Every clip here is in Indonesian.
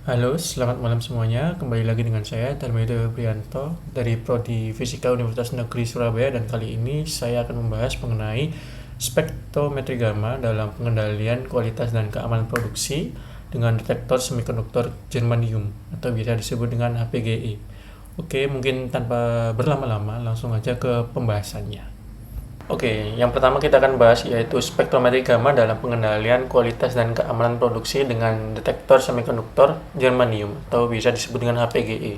Halo, selamat malam semuanya. Kembali lagi dengan saya, Darmaito Prianto dari Prodi Fisika Universitas Negeri Surabaya, dan kali ini saya akan membahas mengenai spektrometri gamma dalam pengendalian kualitas dan keamanan produksi dengan detektor semikonduktor germanium atau biasa disebut dengan HPGE. Oke, mungkin tanpa berlama-lama langsung aja ke pembahasannya. Oke, yang pertama kita akan bahas yaitu spektrometri gamma dalam pengendalian kualitas dan keamanan produksi dengan detektor semikonduktor germanium atau bisa disebut dengan HPGE.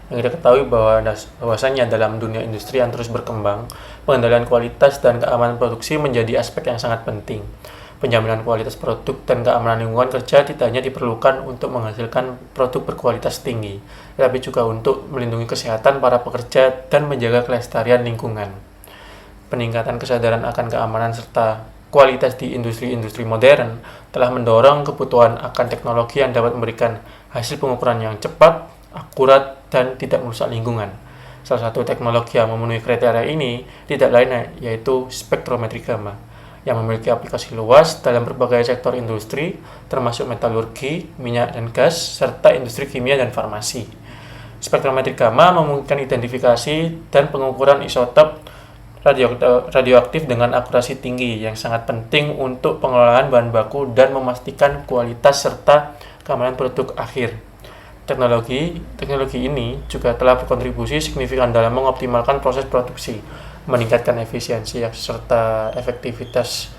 Yang kita ketahui bahwasanya dalam dunia industri yang terus berkembang, pengendalian kualitas dan keamanan produksi menjadi aspek yang sangat penting. Penjaminan kualitas produk dan keamanan lingkungan kerja tidak hanya diperlukan untuk menghasilkan produk berkualitas tinggi, tetapi juga untuk melindungi kesehatan para pekerja dan menjaga kelestarian lingkungan. Peningkatan kesadaran akan keamanan serta kualitas di industri-industri modern telah mendorong kebutuhan akan teknologi yang dapat memberikan hasil pengukuran yang cepat, akurat, dan tidak merusak lingkungan. Salah satu teknologi yang memenuhi kriteria ini tidak lain yaitu spektrometri gamma, yang memiliki aplikasi luas dalam berbagai sektor industri, termasuk metalurgi, minyak dan gas, serta industri kimia dan farmasi. Spektrometri gamma memungkinkan identifikasi dan pengukuran isotop radioaktif dengan akurasi tinggi yang sangat penting untuk pengelolaan bahan baku dan memastikan kualitas serta keamanan produk akhir. Teknologi ini juga telah berkontribusi signifikan dalam mengoptimalkan proses produksi, meningkatkan efisiensi serta efektivitas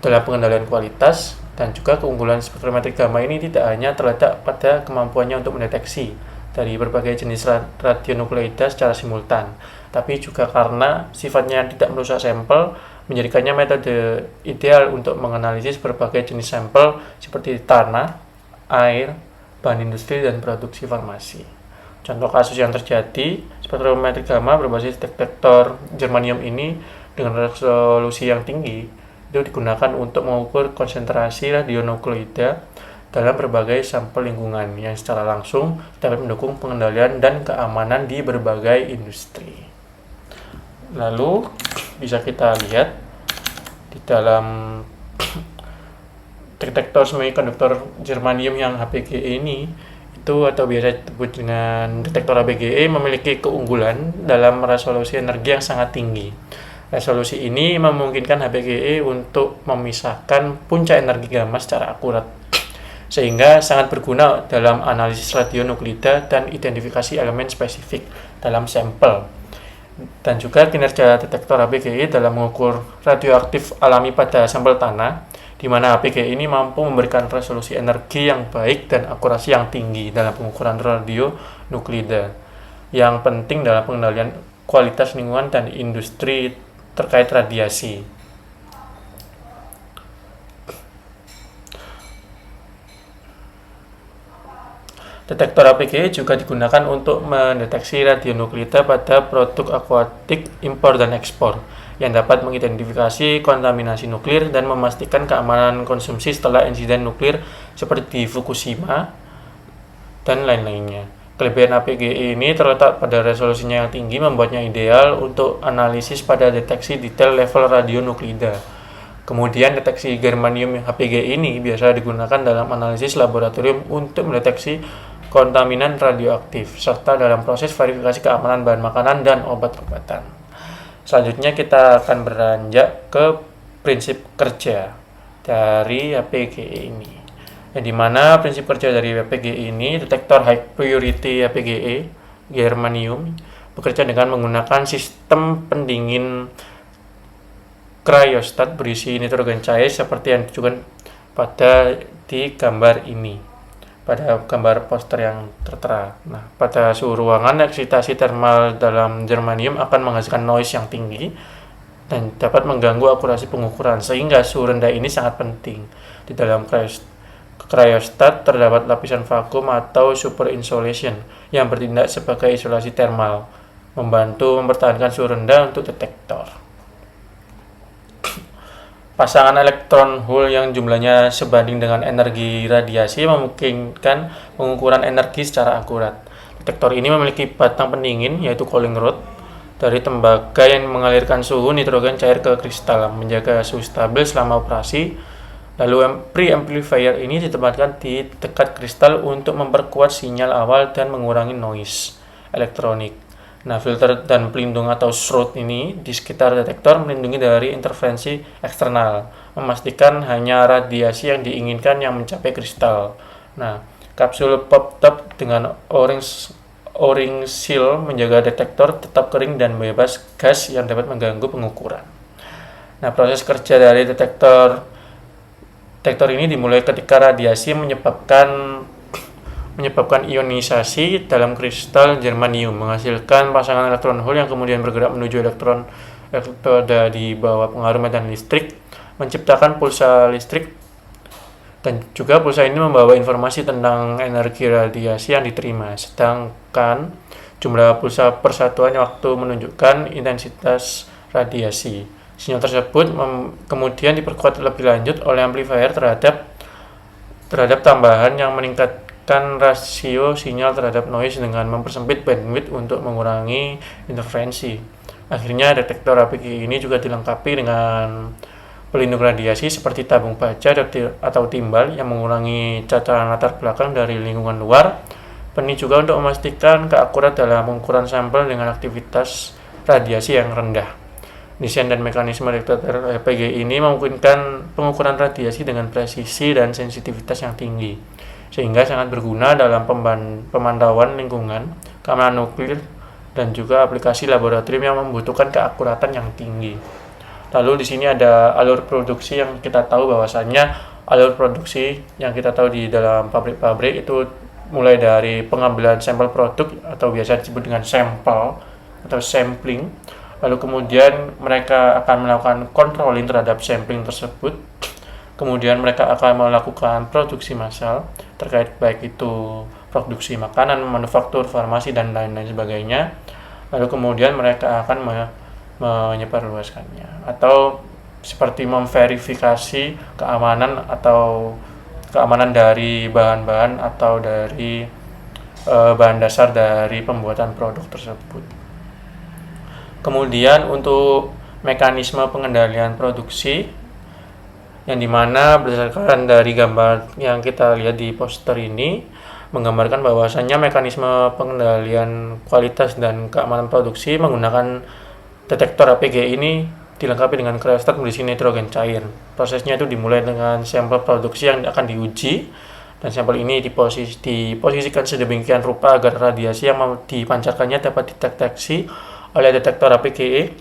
dalam pengendalian kualitas, dan juga keunggulan spektrometri gamma ini tidak hanya terletak pada kemampuannya untuk mendeteksi dari berbagai jenis radionukleida secara simultan, tapi juga karena sifatnya tidak merusak sampel, menjadikannya metode ideal untuk menganalisis berbagai jenis sampel seperti tanah, air, bahan industri, dan produksi farmasi. Contoh kasus yang terjadi, spektrometri gamma berbasis detektor germanium ini dengan resolusi yang tinggi itu digunakan untuk mengukur konsentrasi radionukleida dalam berbagai sampel lingkungan yang secara langsung dapat mendukung pengendalian dan keamanan di berbagai industri. Lalu bisa kita lihat di dalam detektor semikonduktor germanium yang HPGE ini itu atau biasa disebut dengan detektor HPGE memiliki keunggulan dalam resolusi energi yang sangat tinggi. Resolusi ini memungkinkan HPGE untuk memisahkan puncak energi gamma secara akurat, sehingga sangat berguna dalam analisis radionukleida dan identifikasi elemen spesifik dalam sampel. Dan juga kinerja detektor HPGE dalam mengukur radioaktif alami pada sampel tanah, di mana HPGE ini mampu memberikan resolusi energi yang baik dan akurasi yang tinggi dalam pengukuran radionukleida, yang penting dalam pengendalian kualitas lingkungan dan industri terkait radiasi. Detektor HPGE juga digunakan untuk mendeteksi radionukleida pada produk akuatik impor dan ekspor, yang dapat mengidentifikasi kontaminasi nuklir dan memastikan keamanan konsumsi setelah insiden nuklir seperti di Fukushima dan lain-lainnya. Kelebihan HPGE ini terletak pada resolusinya yang tinggi, membuatnya ideal untuk analisis pada deteksi detail level radionukleida. Kemudian deteksi germanium HPGE ini biasa digunakan dalam analisis laboratorium untuk mendeteksi kontaminan radioaktif, serta dalam proses verifikasi keamanan bahan makanan dan obat-obatan. Selanjutnya kita akan beranjak ke prinsip kerja dari HPGE ini. Yang dimana prinsip kerja dari HPGE ini, detektor high purity HPGE germanium bekerja dengan menggunakan sistem pendingin cryostat berisi nitrogen cair seperti yang ditunjukkan di gambar ini, pada gambar poster yang tertera. Nah, pada suhu ruangan, eksitasi termal dalam germanium akan menghasilkan noise yang tinggi dan dapat mengganggu akurasi pengukuran, sehingga suhu rendah ini sangat penting. Di dalam cryostat terdapat lapisan vakum atau super insulation yang bertindak sebagai isolasi termal, membantu mempertahankan suhu rendah untuk detektor. Pasangan elektron hole yang jumlahnya sebanding dengan energi radiasi memungkinkan pengukuran energi secara akurat. Detektor ini memiliki batang pendingin yaitu cooling rod dari tembaga yang mengalirkan suhu nitrogen cair ke kristal, menjaga suhu stabil selama operasi, Lalu preamplifier ini ditempatkan di dekat kristal untuk memperkuat sinyal awal dan mengurangi noise elektronik. Nah, filter dan pelindung atau shroud ini di sekitar detektor melindungi dari interferensi eksternal, memastikan hanya radiasi yang diinginkan yang mencapai kristal. Nah, kapsul pop-top dengan O-ring seal menjaga detektor tetap kering dan bebas gas yang dapat mengganggu pengukuran. Nah, proses kerja dari detektor ini dimulai ketika radiasi menyebabkan ionisasi dalam kristal germanium, menghasilkan pasangan elektron hole yang kemudian bergerak menuju elektroda di bawah pengaruh medan listrik, menciptakan pulsa listrik, dan juga pulsa ini membawa informasi tentang energi radiasi yang diterima, sedangkan jumlah pulsa persatuan waktu menunjukkan intensitas radiasi. Sinyal tersebut kemudian diperkuat lebih lanjut oleh amplifier terhadap tambahan yang meningkatkan rasio sinyal terhadap noise dengan mempersempit bandwidth untuk mengurangi interferensi. Akhirnya detektor APG ini juga dilengkapi dengan pelindung radiasi seperti tabung baja atau timbal yang mengurangi cacaran latar belakang dari lingkungan luar. Ini juga untuk memastikan keakurat dalam pengukuran sampel dengan aktivitas radiasi yang rendah. Desain dan mekanisme detektor APG ini memungkinkan pengukuran radiasi dengan presisi dan sensitivitas yang tinggi, sehingga sangat berguna dalam pemantauan lingkungan, keamanan nuklir, dan juga aplikasi laboratorium yang membutuhkan keakuratan yang tinggi. Lalu di sini ada alur produksi yang kita tahu bahwasannya alur produksi yang kita tahu di dalam pabrik-pabrik itu mulai dari pengambilan sampel produk atau biasa disebut dengan sampel atau sampling. Lalu kemudian mereka akan melakukan controlling terhadap sampling tersebut. Kemudian mereka akan melakukan produksi massal terkait baik itu produksi makanan, manufaktur, farmasi, dan lain-lain sebagainya. Lalu kemudian mereka akan menyebarluaskannya atau seperti memverifikasi keamanan dari bahan-bahan atau dari bahan dasar dari pembuatan produk tersebut. Kemudian untuk mekanisme pengendalian produksi yang dimana berdasarkan dari gambar yang kita lihat di poster ini menggambarkan bahwasannya mekanisme pengendalian kualitas dan keamanan produksi menggunakan detektor APG ini dilengkapi dengan cryostat berisi nitrogen cair. Prosesnya itu dimulai dengan sampel produksi yang akan diuji, dan sampel ini diposisikan sedemikian rupa agar radiasi yang dipancarkannya dapat dideteksi oleh detektor APGE,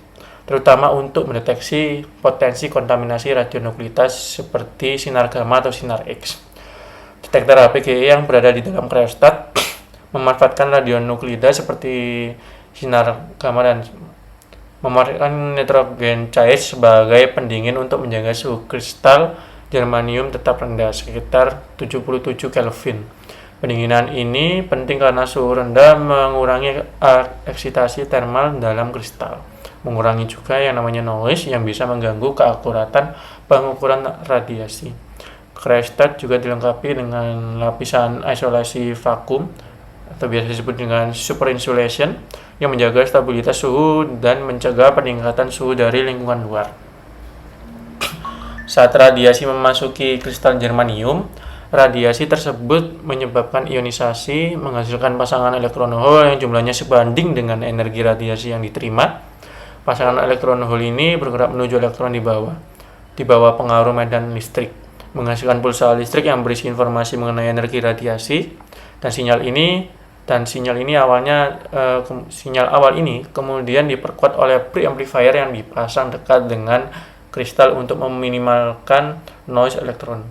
terutama untuk mendeteksi potensi kontaminasi radionukliditas seperti sinar gamma atau sinar X. Detektor APGE yang berada di dalam cryostat memanfaatkan radionuklida seperti sinar gamma dan memanfaatkan nitrogen cair sebagai pendingin untuk menjaga suhu kristal germanium tetap rendah sekitar 77 Kelvin. Pendinginan ini penting karena suhu rendah mengurangi eksitasi termal dalam kristal, mengurangi juga yang namanya noise yang bisa mengganggu keakuratan pengukuran radiasi. Cryostat juga dilengkapi dengan lapisan isolasi vakum atau biasa disebut dengan super insulation yang menjaga stabilitas suhu dan mencegah peningkatan suhu dari lingkungan luar. Saat radiasi memasuki kristal germanium, radiasi tersebut menyebabkan ionisasi, menghasilkan pasangan elektron hole yang jumlahnya sebanding dengan energi radiasi yang diterima. Pasangan elektron hole ini bergerak menuju elektron di bawah pengaruh medan listrik, menghasilkan pulsa listrik yang berisi informasi mengenai energi radiasi, dan sinyal awal ini kemudian diperkuat oleh preamplifier yang dipasang dekat dengan kristal untuk meminimalkan noise elektron.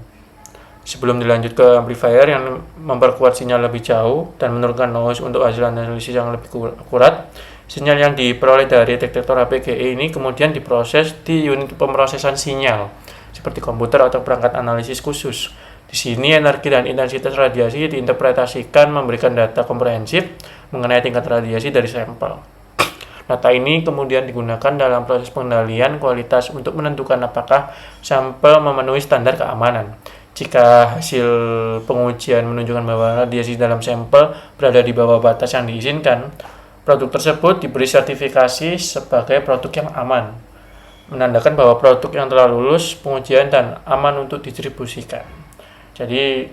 Sebelum dilanjut ke amplifier yang memperkuat sinyal lebih jauh dan menurunkan noise untuk hasil analisis yang lebih akurat, sinyal yang diperoleh dari detektor APGE ini kemudian diproses di unit pemrosesan sinyal seperti komputer atau perangkat analisis khusus. Di sini energi dan intensitas radiasi diinterpretasikan memberikan data komprehensif mengenai tingkat radiasi dari sampel. Data ini kemudian digunakan dalam proses pengendalian kualitas untuk menentukan apakah sampel memenuhi standar keamanan. Jika hasil pengujian menunjukkan bahwa radiasi dalam sampel berada di bawah batas yang diizinkan, produk tersebut diberi sertifikasi sebagai produk yang aman. menandakan bahwa produk yang telah lulus pengujian dan aman untuk didistribusikan. Jadi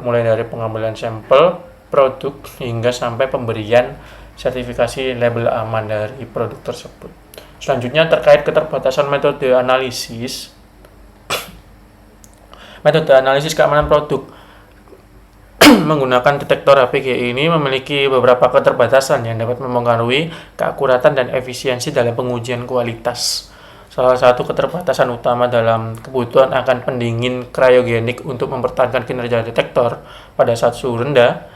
mulai dari pengambilan sampel produk hingga sampai pemberian sertifikasi label aman dari produk tersebut. Selanjutnya terkait keterbatasan metode analisis. Metode analisis keamanan produk menggunakan detektor HPGI ini memiliki beberapa keterbatasan yang dapat mempengaruhi keakuratan dan efisiensi dalam pengujian kualitas. Salah satu keterbatasan utama dalam kebutuhan akan pendingin cryogenik untuk mempertahankan kinerja detektor pada saat suhu rendah.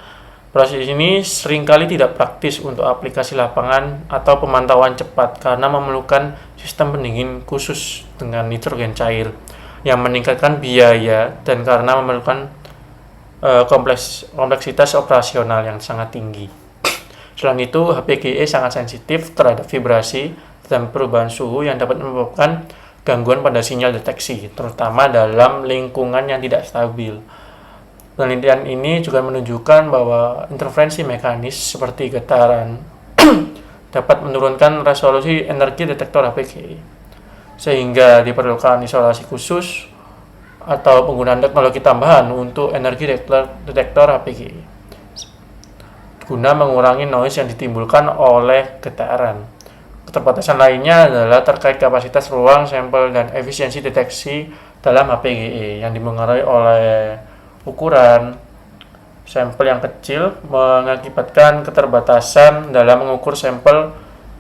Proses ini seringkali tidak praktis untuk aplikasi lapangan atau pemantauan cepat karena memerlukan sistem pendingin khusus dengan nitrogen cair yang meningkatkan biaya dan karena memerlukan kompleksitas operasional yang sangat tinggi. Selain itu, HPGE sangat sensitif terhadap vibrasi dan perubahan suhu yang dapat menyebabkan gangguan pada sinyal deteksi, terutama dalam lingkungan yang tidak stabil. Penelitian ini juga menunjukkan bahwa interferensi mekanis seperti getaran dapat menurunkan resolusi energi detektor HPGE, sehingga diperlukan isolasi khusus atau penggunaan teknologi tambahan untuk energi detektor HPGE guna mengurangi noise yang ditimbulkan oleh getaran. Keterbatasan lainnya adalah terkait kapasitas ruang sampel dan efisiensi deteksi dalam HPGE yang dipengaruhi oleh ukuran sampel yang kecil mengakibatkan keterbatasan dalam mengukur sampel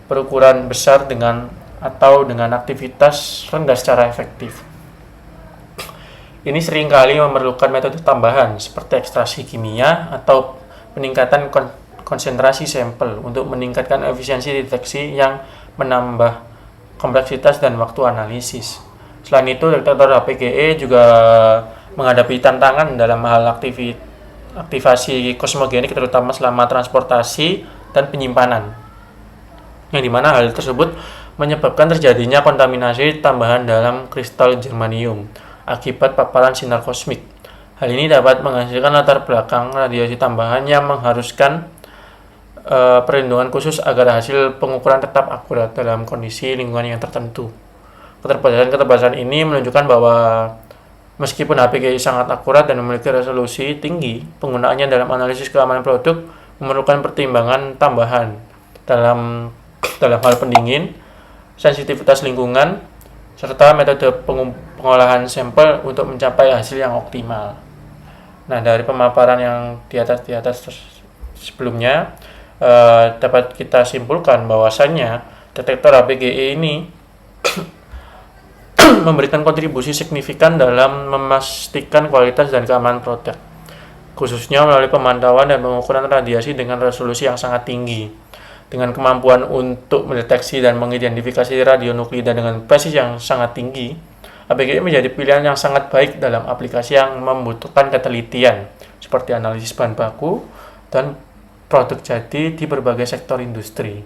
berukuran besar dengan aktivitas rendah secara efektif. Ini seringkali memerlukan metode tambahan seperti ekstraksi kimia atau peningkatan konsentrasi sampel untuk meningkatkan efisiensi deteksi yang menambah kompleksitas dan waktu analisis. Selain itu, detektor HPGE juga menghadapi tantangan dalam hal aktivasi kosmogenik terutama selama transportasi dan penyimpanan, yang dimana hal tersebut menyebabkan terjadinya kontaminasi tambahan dalam kristal germanium akibat paparan sinar kosmik. Hal ini dapat menghasilkan latar belakang radiasi tambahan yang mengharuskan perlindungan khusus agar hasil pengukuran tetap akurat dalam kondisi lingkungan yang tertentu. Keterbatasan ini menunjukkan bahwa meskipun HPGI sangat akurat dan memiliki resolusi tinggi, penggunaannya dalam analisis keamanan produk memerlukan pertimbangan tambahan dalam hal pendingin, sensitivitas lingkungan, serta metode pengolahan sampel untuk mencapai hasil yang optimal. Nah, dari pemaparan yang di atas sebelumnya, dapat kita simpulkan bahwasannya detektor HPGE ini memberikan kontribusi signifikan dalam memastikan kualitas dan keamanan produk, khususnya melalui pemantauan dan pengukuran radiasi dengan resolusi yang sangat tinggi. Dengan kemampuan untuk mendeteksi dan mengidentifikasi radionuklida dengan presisi yang sangat tinggi, HPGE menjadi pilihan yang sangat baik dalam aplikasi yang membutuhkan ketelitian, seperti analisis bahan baku dan produk jadi di berbagai sektor industri.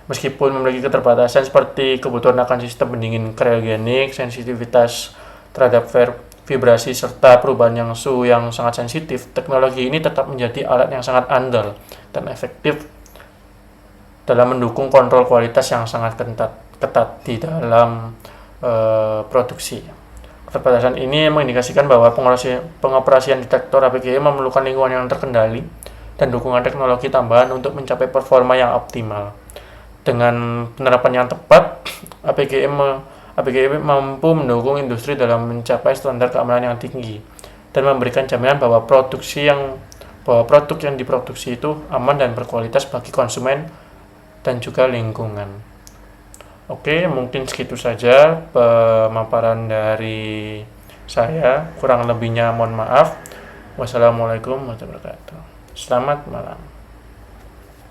Meskipun memiliki keterbatasan seperti kebutuhan akan sistem pendingin cryogenik, sensitivitas terhadap vibrasi, serta perubahan suhu yang sangat sensitif, teknologi ini tetap menjadi alat yang sangat andal dan efektif dalam mendukung kontrol kualitas yang sangat ketat di dalam produksi. Keterbatasan ini mengindikasikan bahwa pengoperasian detektor HPGE memerlukan lingkungan yang terkendali dan dukungan teknologi tambahan untuk mencapai performa yang optimal. Dengan penerapan yang tepat, HPGE mampu mendukung industri dalam mencapai standar keamanan yang tinggi dan memberikan jaminan bahwa produk yang diproduksi itu aman dan berkualitas bagi konsumen dan juga lingkungan. Oke, mungkin segitu saja pemaparan dari saya. Kurang lebihnya mohon maaf. Wassalamualaikum warahmatullahi wabarakatuh. Selamat malam.